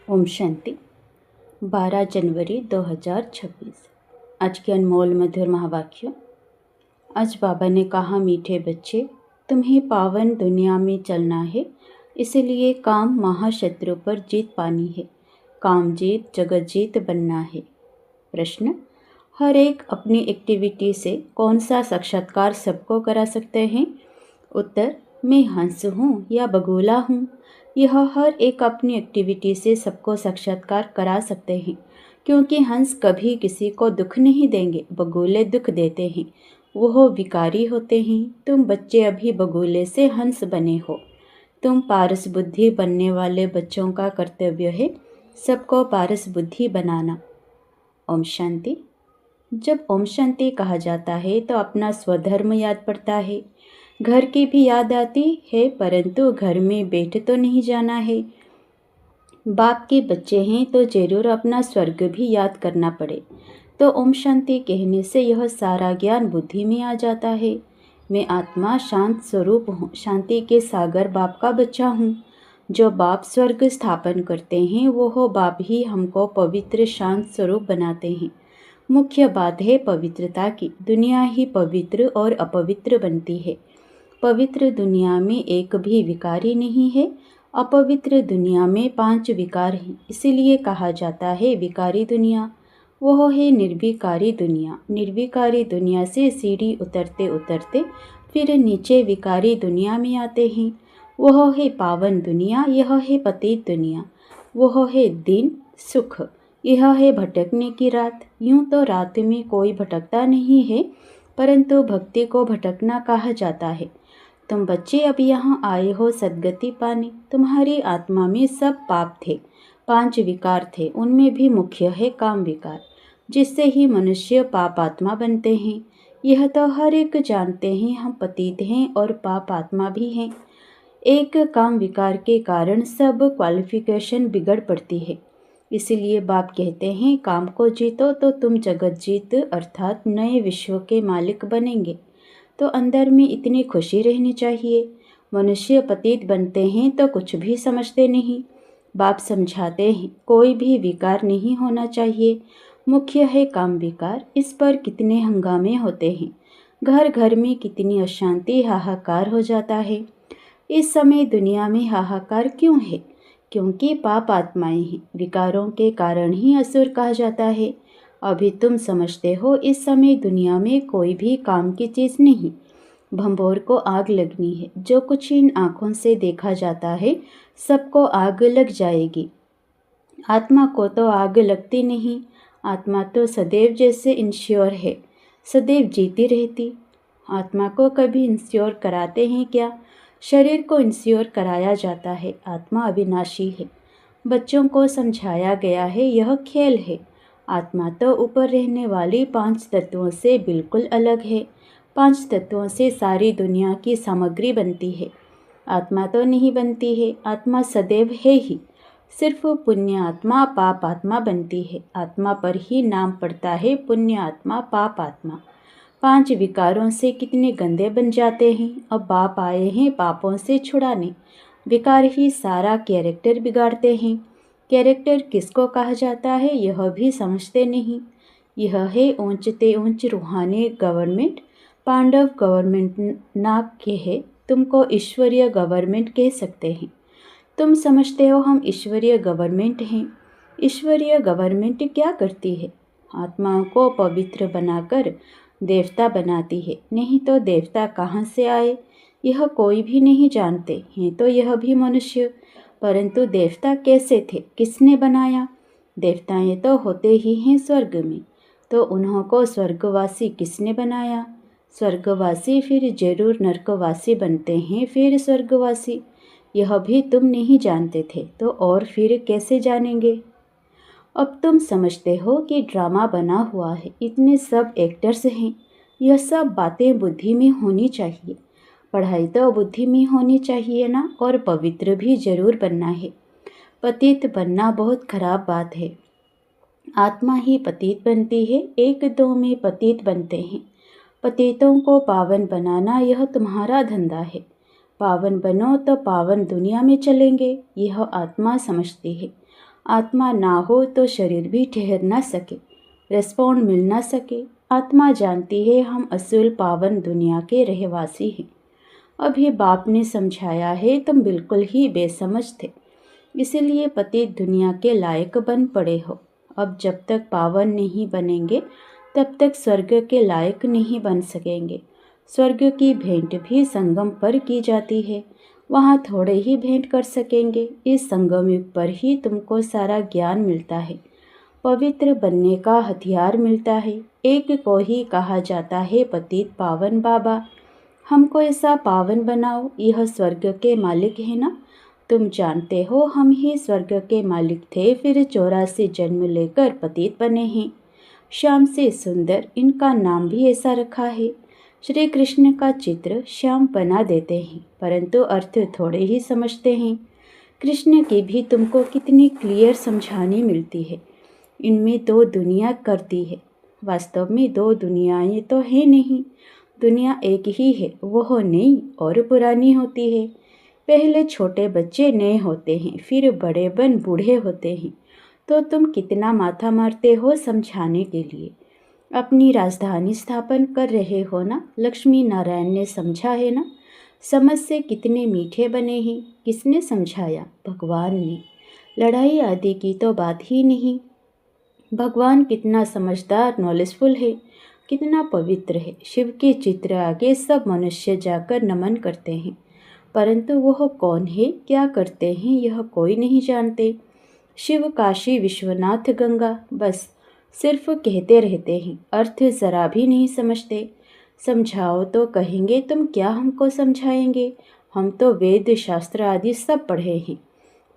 ओम शांति। 12 जनवरी 2026। आज के अनमोल मधुर महावाक्य। आज बाबा ने कहा, मीठे बच्चे, तुम्हें पावन दुनिया में चलना है, इसलिए काम महाशत्रु पर जीत पानी है। काम जीत जगत जीत बनना है। प्रश्न, हर एक अपनी एक्टिविटी से कौन सा साक्षात्कार सबको करा सकते हैं? उत्तर, मैं हंस हूँ या बगुला हूँ। यह हर एक अपनी एक्टिविटी से सबको साक्षात्कार करा सकते हैं, क्योंकि हंस कभी किसी को दुख नहीं देंगे, बगुले दुख देते हैं, वह विकारी होते हैं। तुम बच्चे अभी बगुले से हंस बने हो। तुम पारस बुद्धि बनने वाले बच्चों का कर्तव्य है सबको पारस बुद्धि बनाना। ओम शांति। जब ओम शांति कहा जाता है तो अपना स्वधर्म याद पड़ता है। घर की भी याद आती है, परंतु घर में बैठ तो नहीं जाना है। बाप के बच्चे हैं तो जरूर अपना स्वर्ग भी याद करना पड़े। तो ओम शांति कहने से यह सारा ज्ञान बुद्धि में आ जाता है। मैं आत्मा शांत स्वरूप हूँ, शांति के सागर बाप का बच्चा हूँ। जो बाप स्वर्ग स्थापन करते हैं वो बाप ही हमको पवित्र शांत स्वरूप बनाते हैं। मुख्य बात है पवित्रता की। दुनिया ही पवित्र और अपवित्र बनती है। पवित्र दुनिया में एक भी विकारी नहीं है, अपवित्र दुनिया में 5 विकार हैं। इसीलिए कहा जाता है विकारी दुनिया। वह है निर्विकारी दुनिया। निर्विकारी दुनिया से सीढ़ी उतरते उतरते फिर नीचे विकारी दुनिया में आते हैं। वह है पावन दुनिया, यह है पतित दुनिया। वह है दिन सुख, यह है भटकने की रात। यूं तो रात में कोई भटकता नहीं है, परंतु भक्ति को भटकना कहा जाता है। तुम बच्चे अब यहाँ आए हो सद्गति पाने। तुम्हारी आत्मा में सब पाप थे, 5 विकार थे, उनमें भी मुख्य है काम विकार, जिससे ही मनुष्य पाप आत्मा बनते हैं। यह तो हर एक जानते हैं, हम पतित हैं और पाप आत्मा भी हैं। एक काम विकार के कारण सब क्वालिफिकेशन बिगड़ पड़ती है। इसलिए बाप कहते हैं, काम को जीतो तो तुम जगत जीत अर्थात नए विश्व के मालिक बनेंगे। तो अंदर में इतनी खुशी रहनी चाहिए। मनुष्य पतित बनते हैं तो कुछ भी समझते नहीं। बाप समझाते हैं कोई भी विकार नहीं होना चाहिए, मुख्य है काम विकार। इस पर कितने हंगामे होते हैं, घर घर में कितनी अशांति, हाहाकार हो जाता है। इस समय दुनिया में हाहाकार क्यों है? क्योंकि पाप आत्माएं हैं। विकारों के कारण ही असुर कहा जाता है। अभी तुम समझते हो इस समय दुनिया में कोई भी काम की चीज़ नहीं। भंभोर को आग लगनी है। जो कुछ इन आँखों से देखा जाता है सबको आग लग जाएगी। आत्मा को तो आग लगती नहीं। आत्मा तो सदैव जैसे इंश्योर है, सदैव जीती रहती। आत्मा को कभी इंश्योर कराते हैं क्या? शरीर को इंश्योर कराया जाता है। आत्मा अविनाशी है। बच्चों को समझाया गया है यह खेल है। आत्मा तो ऊपर रहने वाली 5 तत्वों से बिल्कुल अलग है। 5 तत्वों से सारी दुनिया की सामग्री बनती है। आत्मा तो नहीं बनती है, आत्मा सदैव है ही। सिर्फ पुण्य आत्मा पाप आत्मा बनती है। आत्मा पर ही नाम पड़ता है पुण्य आत्मा पाप आत्मा। 5 विकारों से कितने गंदे बन जाते हैं। अब बाप आए हैं पापों से छुड़ाने। विकार ही सारा कैरेक्टर बिगाड़ते हैं। कैरेक्टर किसको कहा जाता है यह भी समझते नहीं। यह है ऊंचते ऊंच रूहानी गवर्नमेंट। पांडव गवर्नमेंट ना कहे, तुमको ईश्वरीय गवर्नमेंट कह सकते हैं। तुम समझते हो हम ईश्वरीय गवर्नमेंट हैं। ईश्वरीय गवर्नमेंट क्या करती है? आत्माओं को पवित्र बनाकर देवता बनाती है। नहीं तो देवता कहाँ से आए यह कोई भी नहीं जानते हैं। तो यह भी मनुष्य, परंतु देवता कैसे थे, किसने बनाया? देवताएं तो होते ही हैं स्वर्ग में, तो उन्हों को स्वर्गवासी किसने बनाया? स्वर्गवासी फिर जरूर नरकवासी बनते हैं, फिर स्वर्गवासी। यह भी तुम नहीं जानते थे, तो और फिर कैसे जानेंगे? अब तुम समझते हो कि ड्रामा बना हुआ है, इतने सब एक्टर्स हैं। यह सब बातें बुद्धि में होनी चाहिए। पढ़ाई तो बुद्धि में होनी चाहिए ना, और पवित्र भी जरूर बनना है। पतित बनना बहुत खराब बात है। आत्मा ही पतित बनती है, 1-2 में पतित बनते हैं। पतितों को पावन बनाना यह तुम्हारा धंधा है। पावन बनो तो पावन दुनिया में चलेंगे, यह आत्मा समझती है। आत्मा ना हो तो शरीर भी ठहर ना सके, रिस्पॉन्ड मिल ना सके। आत्मा जानती है हम असुल पावन दुनिया के रहवासी हैं। अभी बाप ने समझाया है तुम बिल्कुल ही बेसमझ थे, इसीलिए पतित दुनिया के लायक बन पड़े हो। अब जब तक पावन नहीं बनेंगे तब तक स्वर्ग के लायक नहीं बन सकेंगे। स्वर्ग की भेंट भी संगम पर की जाती है, वहाँ थोड़े ही भेंट कर सकेंगे। इस संगम युग पर ही तुमको सारा ज्ञान मिलता है, पवित्र बनने का हथियार मिलता है। एक को ही कहा जाता है पतित पावन बाबा, हमको ऐसा पावन बनाओ। यह स्वर्ग के मालिक है ना, तुम जानते हो हम ही स्वर्ग के मालिक थे, फिर 84 जन्म लेकर पतित बने हैं। श्याम से सुंदर इनका नाम भी ऐसा रखा है। श्री कृष्ण का चित्र श्याम बना देते हैं, परंतु अर्थ थोड़े ही समझते हैं। कृष्ण की भी तुमको कितनी क्लियर समझानी मिलती है। इनमें दो दुनिया करती है, वास्तव में दो दुनियाएं तो है नहीं, दुनिया एक ही है। वह नई और पुरानी होती है। पहले छोटे बच्चे नए होते हैं, फिर बड़े बन बूढ़े होते हैं। तो तुम कितना माथा मारते हो समझाने के लिए। अपनी राजधानी स्थापन कर रहे हो ना, लक्ष्मी नारायण ने समझा है ना। समझ से कितने मीठे बने हैं, किसने समझाया? भगवान ने। लड़ाई आदि की तो बात ही नहीं। भगवान कितना समझदार नॉलेजफुल है, कितना पवित्र है। शिव के चित्र आगे सब मनुष्य जाकर नमन करते हैं, परंतु वह कौन है, क्या करते हैं, यह कोई नहीं जानते। शिव, काशी, विश्वनाथ, गंगा, बस सिर्फ कहते रहते हैं, अर्थ जरा भी नहीं समझते। समझाओ तो कहेंगे तुम क्या हमको समझाएंगे, हम तो वेद शास्त्र आदि सब पढ़े हैं।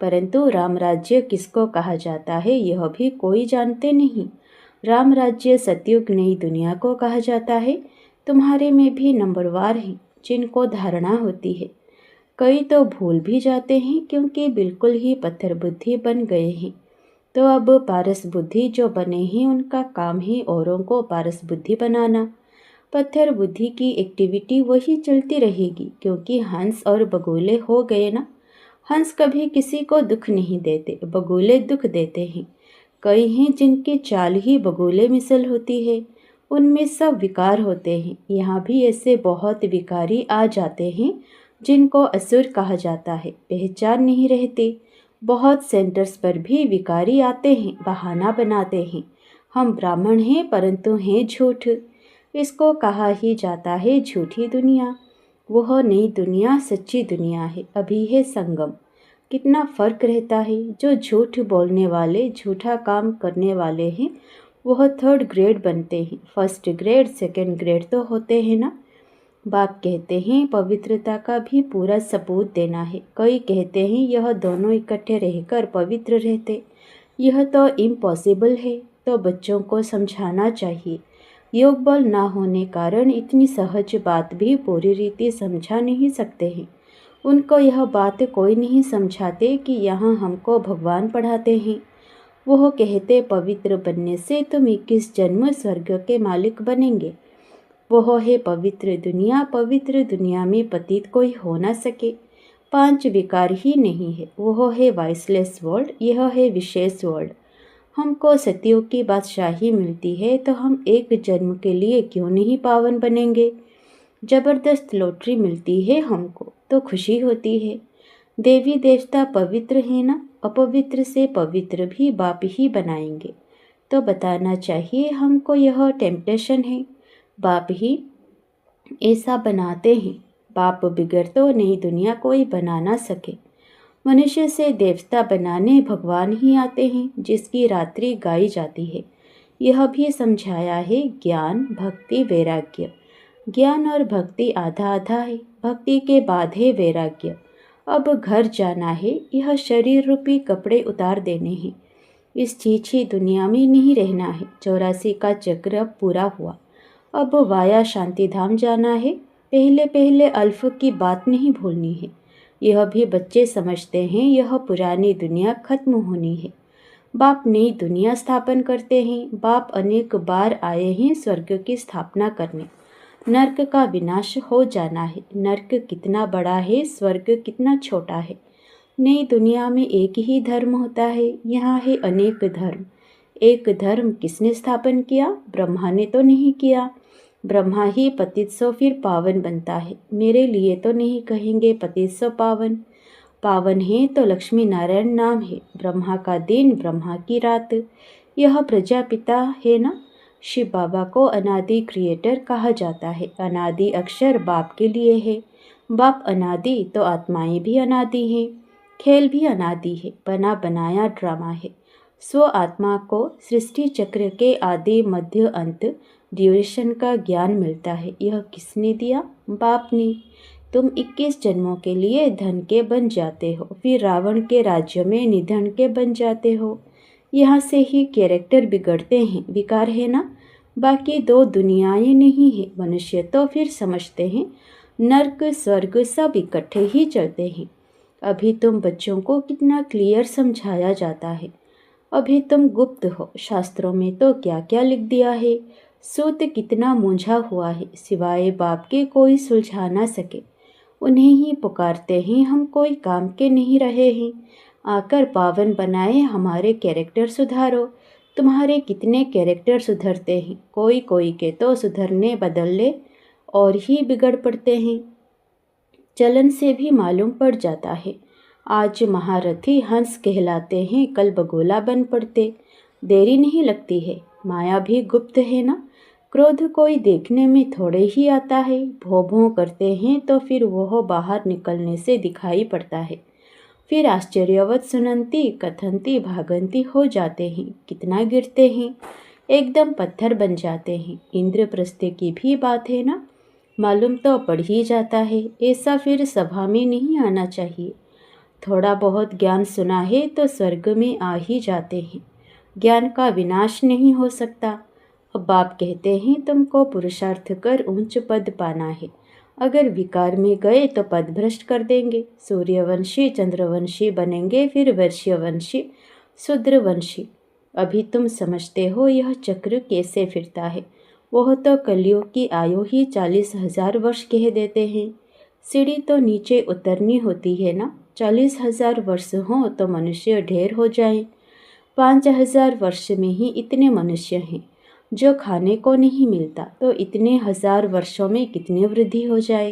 परंतु राम राज्य किसको कहा जाता है यह भी कोई जानते नहीं। राम राज्य सतयुग नई दुनिया को कहा जाता है। तुम्हारे में भी नंबरवार हैं जिनको धारणा होती है, कई तो भूल भी जाते हैं क्योंकि बिल्कुल ही पत्थर बुद्धि बन गए हैं। तो अब पारस बुद्धि जो बने हैं उनका काम ही औरों को पारस बुद्धि बनाना। पत्थर बुद्धि की एक्टिविटी वही चलती रहेगी, क्योंकि हंस और बगुले हो गए ना। हंस कभी किसी को दुख नहीं देते, बगुले दुख देते हैं। कई हैं जिनकी चाल ही बगुले मिसल होती है, उनमें सब विकार होते हैं। यहाँ भी ऐसे बहुत विकारी आ जाते हैं जिनको असुर कहा जाता है, पहचान नहीं रहती। बहुत सेंटर्स पर भी विकारी आते हैं, बहाना बनाते हैं, हम ब्राह्मण हैं परंतु हैं झूठ। इसको कहा ही जाता है झूठी दुनिया। वह नई दुनिया सच्ची दुनिया है, अभी है संगम। कितना फर्क रहता है। जो झूठ बोलने वाले, झूठा काम करने वाले हैं, वह 3rd ग्रेड बनते हैं। 1st ग्रेड 2nd ग्रेड तो होते हैं ना। बाप कहते हैं पवित्रता का भी पूरा सबूत देना है। कई कहते हैं यह दोनों इकट्ठे रहकर पवित्र रहते, यह तो इम्पॉसिबल है। तो बच्चों को समझाना चाहिए। योग बल ना होने कारण इतनी सहज बात भी पूरी रीति समझा नहीं सकते हैं। उनको यह बात कोई नहीं समझाते कि यहाँ हमको भगवान पढ़ाते हैं। वह कहते पवित्र बनने से तुम 21 जन्म स्वर्ग के मालिक बनेंगे। वह है पवित्र दुनिया, पवित्र दुनिया में पतित कोई हो ना सके। 5 विकार ही नहीं है। वह है वाइसलेस वर्ल्ड, यह है विशेष वर्ल्ड। हमको सतियों की बादशाही मिलती है तो हम एक जन्म के लिए क्यों नहीं पावन बनेंगे। जबरदस्त लॉटरी मिलती है हमको तो खुशी होती है। देवी देवता पवित्र है ना, अपवित्र से पवित्र भी बाप ही बनाएंगे। तो बताना चाहिए हमको यह टेम्पटेशन है, बाप ही ऐसा बनाते हैं। बाप बिगड़ तो नई दुनिया कोई बना ना सके। मनुष्य से देवता बनाने भगवान ही आते हैं, जिसकी रात्रि गाई जाती है। यह भी समझाया है ज्ञान, भक्ति, वैराग्य। ज्ञान और भक्ति आधा आधा है, भक्ति के बाद है वैराग्य। अब घर जाना है, यह शरीर रूपी कपड़े उतार देने हैं। इस छीछी दुनिया में नहीं रहना है। 84 का चक्र अब पूरा हुआ, अब वाया शांतिधाम जाना है। पहले पहले अल्फ की बात नहीं भूलनी है। यह भी बच्चे समझते हैं, यह पुरानी दुनिया खत्म होनी है। बाप नई दुनिया स्थापन करते हैं। बाप अनेक बार आए हैं स्वर्ग की स्थापना करने। नर्क का विनाश हो जाना है। नर्क कितना बड़ा है, स्वर्ग कितना छोटा है। नई दुनिया में एक ही धर्म होता है, यहाँ है अनेक धर्म। एक धर्म किसने स्थापन किया? ब्रह्मा ने तो नहीं किया। ब्रह्मा ही पतित सो फिर पावन बनता है। मेरे लिए तो नहीं कहेंगे पतित सो पावन। पावन है तो लक्ष्मी नारायण नाम है। ब्रह्मा का दिन, ब्रह्मा की रात। यह प्रजापिता है ना। शिव बाबा को अनादि क्रिएटर कहा जाता है। अनादि अक्षर बाप के लिए है। बाप अनादि तो आत्माएं भी अनादि हैं। खेल भी अनादि है, बना बनाया ड्रामा है। स्व आत्मा को सृष्टि चक्र के आदि मध्य अंत ड्यूरेशन का ज्ञान मिलता है। यह किसने दिया? बाप ने। तुम 21 जन्मों के लिए धन के बन जाते हो, फिर रावण के राज्य में निधन के बन जाते हो। यहाँ से ही कैरेक्टर बिगड़ते हैं। विकार है ना। बाकी दो दुनियाएं नहीं है। मनुष्य तो फिर समझते हैं नर्क स्वर्ग सब इकट्ठे ही चलते हैं। अभी तुम बच्चों को कितना क्लियर समझाया जाता है। अभी तुम गुप्त हो। शास्त्रों में तो क्या क्या लिख दिया है। सूत कितना मूंझा हुआ है, सिवाय बाप के कोई सुलझा ना सके। उन्हें ही पुकारते हैं, हम कोई काम के नहीं रहे हैं। आकर पावन बनाए, हमारे कैरेक्टर सुधारो। तुम्हारे कितने कैरेक्टर सुधरते हैं। कोई कोई के तो सुधरने बदलने और ही बिगड़ पड़ते हैं। चलन से भी मालूम पड़ जाता है। आज महारथी हंस कहलाते हैं, कल बगोला बन पड़ते। देरी नहीं लगती है। माया भी गुप्त है ना। क्रोध कोई देखने में थोड़े ही आता है। भों भों करते हैं तो फिर वह बाहर निकलने से दिखाई पड़ता है। फिर आश्चर्यवत सुनंती कथनती भागंती हो जाते हैं। कितना गिरते हैं, एकदम पत्थर बन जाते हैं। इंद्रप्रस्थ की भी बात है ना। मालूम तो पड़ ही जाता है। ऐसा फिर सभा में नहीं आना चाहिए। थोड़ा बहुत ज्ञान सुना है तो स्वर्ग में आ ही जाते हैं। ज्ञान का विनाश नहीं हो सकता। अब बाप कहते हैं तुमको पुरुषार्थ कर ऊंच पद पाना है। अगर विकार में गए तो पद भ्रष्ट कर देंगे। सूर्यवंशी चंद्रवंशी बनेंगे, फिर वैश्यवंशी शूद्रवंशी। अभी तुम समझते हो यह चक्र कैसे फिरता है। वह तो कलियुग की आयु ही 40,000 वर्ष कह देते हैं। सीढ़ी तो नीचे उतरनी होती है ना। 40,000 वर्ष हों तो मनुष्य ढेर हो जाए। 5,000 वर्ष में ही इतने मनुष्य हैं। जो खाने को नहीं मिलता तो इतने 1000 वर्षों में कितनी वृद्धि हो जाए।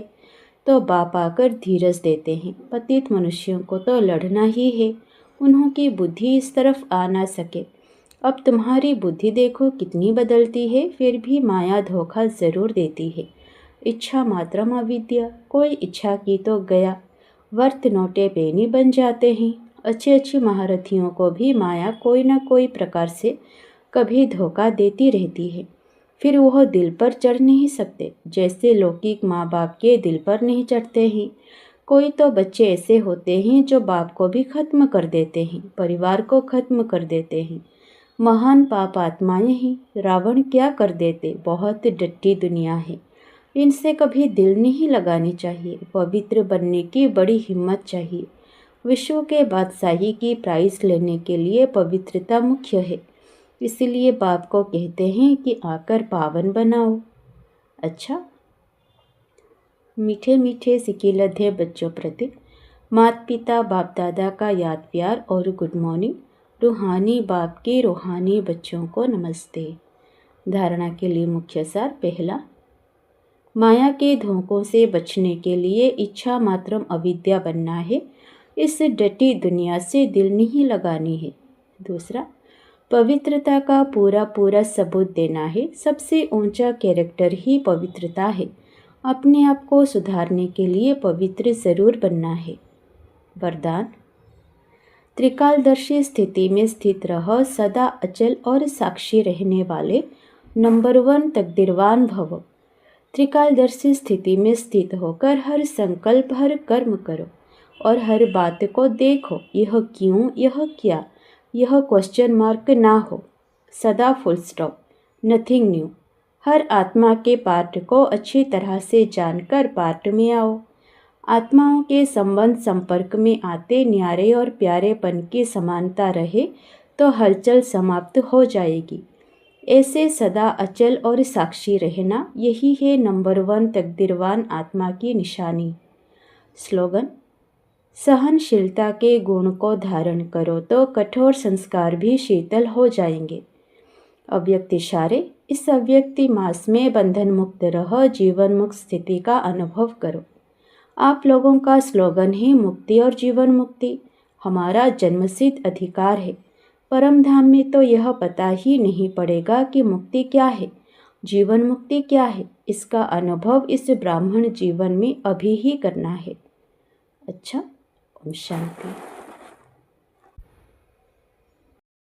तो बाप आकर धीरज देते हैं। पतित मनुष्यों को तो लड़ना ही है। उन्हों की बुद्धि इस तरफ आ ना सके। अब तुम्हारी बुद्धि देखो कितनी बदलती है। फिर भी माया धोखा ज़रूर देती है। इच्छा मात्रम अविद्या। कोई इच्छा की तो गया। वर्त नोटे बेनी बन जाते हैं। अच्छे अच्छे महारथियों को भी माया कोई न कोई प्रकार से कभी धोखा देती रहती है। फिर वह दिल पर चढ़ नहीं सकते। जैसे लौकिक माँ बाप के दिल पर नहीं चढ़ते हैं। कोई तो बच्चे ऐसे होते हैं जो बाप को भी खत्म कर देते हैं, परिवार को खत्म कर देते हैं। महान पाप आत्माएं हैं। रावण क्या कर देते। बहुत डट्टी दुनिया है। इनसे कभी दिल नहीं लगानी चाहिए। पवित्र बनने की बड़ी हिम्मत चाहिए। विश्व के बादशाही की प्राइज लेने के लिए पवित्रता मुख्य है। इसलिए बाप को कहते हैं कि आकर पावन बनाओ। अच्छा, मीठे मीठे सिकिलधे बच्चों प्रति माता पिता बाप दादा का याद प्यार और गुड मॉर्निंग। रूहानी बाप के रूहानी बच्चों को नमस्ते। धारणा के लिए मुख्य सार। पहला, माया के धोखों से बचने के लिए इच्छा मात्रम अविद्या बनना है। इस डटी दुनिया से दिल नहीं लगानी है। दूसरा, पवित्रता का पूरा पूरा सबूत देना है। सबसे ऊंचा कैरेक्टर ही पवित्रता है। अपने आप को सुधारने के लिए पवित्र जरूर बनना है। वरदान, त्रिकालदर्शी स्थिति में स्थित रह, सदा अचल और साक्षी रहने वाले नंबर 1 तकदीरवान भव। त्रिकालदर्शी स्थिति में स्थित होकर हर संकल्प, हर कर्म करो और हर बात को देखो। यह क्यों, यह क्या, यह क्वेश्चन मार्क ना हो। सदा फुल स्टॉप, नथिंग न्यू। हर आत्मा के पार्ट को अच्छी तरह से जानकर पार्ट में आओ। आत्माओं के संबंध संपर्क में आते न्यारे और प्यारेपन की समानता रहे तो हलचल समाप्त हो जाएगी। ऐसे सदा अचल और साक्षी रहना, यही है नंबर 1 तकदीरवान आत्मा की निशानी। स्लोगन, सहनशीलता के गुण को धारण करो तो कठोर संस्कार भी शीतल हो जाएंगे। अव्यक्त इशारे। इस अव्यक्ति मास में बंधन मुक्त रह जीवन मुक्त स्थिति का अनुभव करो। आप लोगों का स्लोगन है मुक्ति और जीवन मुक्ति हमारा जन्मसिद्ध अधिकार है। परम धाम में तो यह पता ही नहीं पड़ेगा कि मुक्ति क्या है, जीवन मुक्ति क्या है। इसका अनुभव इस ब्राह्मण जीवन में अभी ही करना है। अच्छा, ओम शांति।